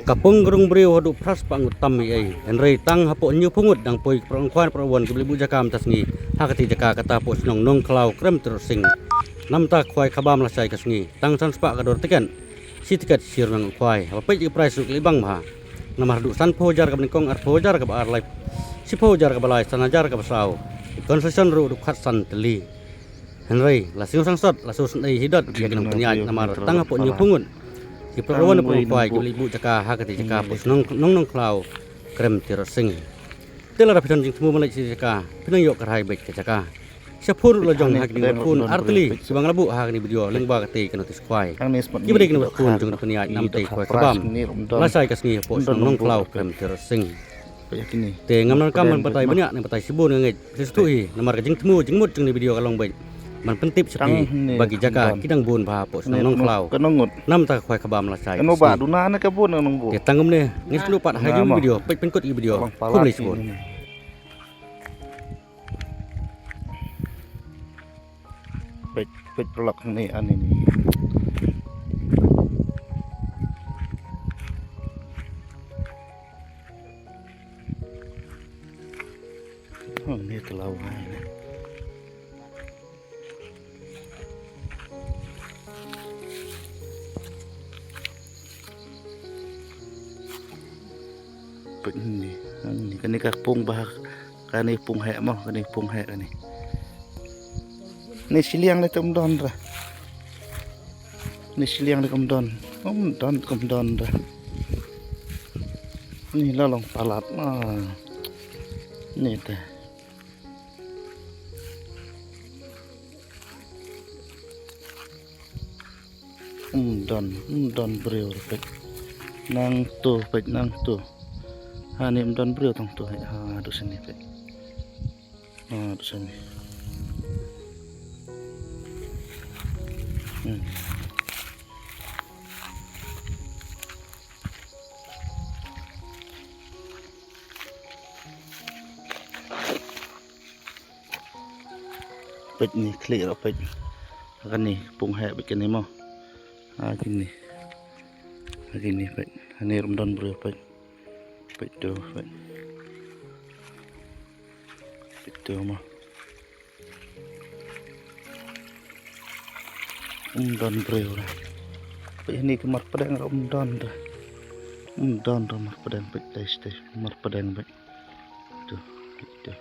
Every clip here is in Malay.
Kapung gerung beriu hadu pras pangut tammi ai Henry tang hapo nyu pungut dang poi perangkuan perwon ke Ibu Jakam tasngi hakati jaka kata po snong nong klau krem terusing nam ta khwai khabam lasai kasngi tang san spa kador tikan si tikat sir nang khwai apa pe price suk libang ma namar du san pojar ka bengkong ar pojar ka ar live si pojar ka balai sanajar ka basau concession ru du khat san teli Henry lasiu sang sot lasu snai hidat dia kenang penyak namar tang hapo nyu pungut di perlawan perempuan Ibu Jaka hakati Jaka pos nong klau krem tirosing tela rapidan jing temu malai Jaka pinang yok karai baik ke Jaka siapur lo jong hak ni pun artli sibang labu hak ni video lengba kate kenotis kwai gibri keno pun jong peniat nam te kwai kabam lasai kasni pos nong klau krem tirosing te ngamnan kam patai banyak ni patai sibun ngej sesuhi namar jing temu jing mut jong ni video kalong baikมันเป็นติบsepi bagi jaga kidang bun pa pos nong klau nam ta khwai khabam la sai no ba duna na ka bun nong bu te tangum ne ngis lu pat haju video pe pen kot video ko beli sebut pe prolog ni ani ni oh ni telau hai ni kan ni ka pung bah kan ni pung hek mah kan ni pung hek kan ni siliang le tom don ra ni siliang le kom don ra ni la long palat ma ni te don breu pek nang tu ni don breu tong tu ha du sini pe du sini pek ni clear pek kan ni pung hai pek ni mo gini pek ni don breu pek itu mah don breu lah ini kemar pedang don mar pedang pek tes mar pedang pek itu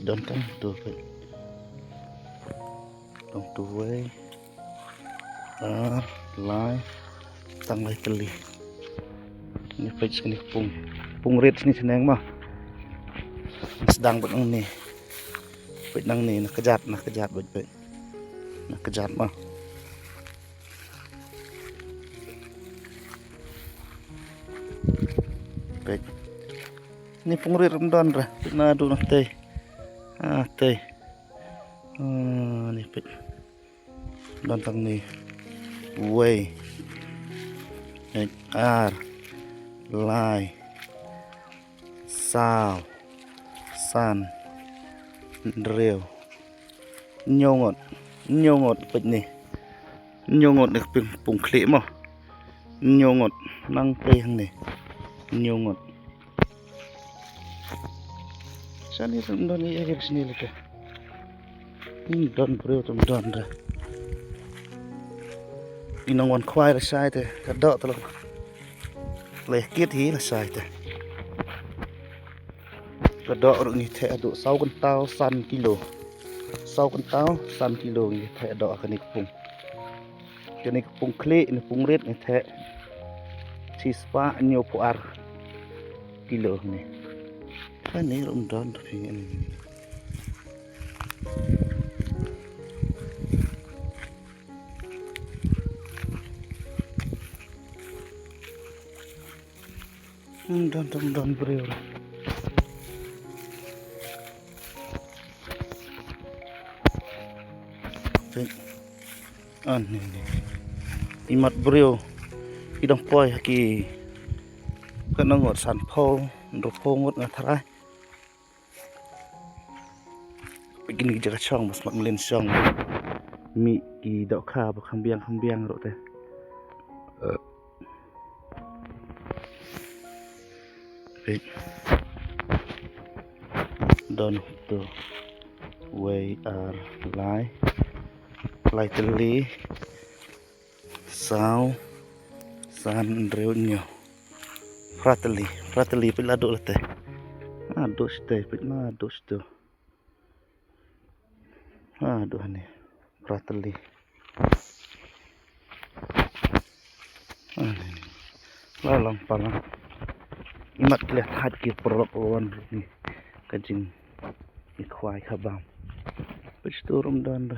don kan tu dong tu we lai tang lai teli ni pej ni pung red ni seneng mah sedang bet ni pej nang ni nak kejat bet nak kejat mah pej ni pung red don ra na du nak teh teh ni pet don tang ni way ar lai sao san rêu nyongot pet ni nyongot được pung khli mo nyongot nang teh ni nyongot sani don ni agak sini leke don breu tom don ra inong wan khwai la sai te ka do to le kiet hi la sai te ka do ru ni the adu sau kan tao san kilo ni the do ka ni pung kle ni pung red ni the si spa nyo pu ar kilo ni kan ni don tapi ini don breu ni imat breu idong poi ki kanang ngot san pho Ro pongot nga taray. Begini jaga syong mas maglin syong. Mi ki dok kha ba khang biang ro te. Wait. Don to way are lai teli sao san reunyo fratelli pila do late aduh ste pitna aduh sto aduh ni fratelli lalang palang imat lihat hati perlakuan ni kajing ikhwai khabam pisturum dan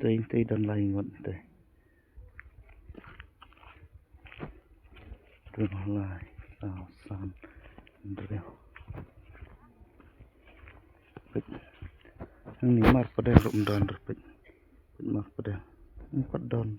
Tay dan lain ngot tay. Rumah lai, san, ndreo. Pit. Ang ni mar pada rum dan pit. Pit mar pada. Empat dan.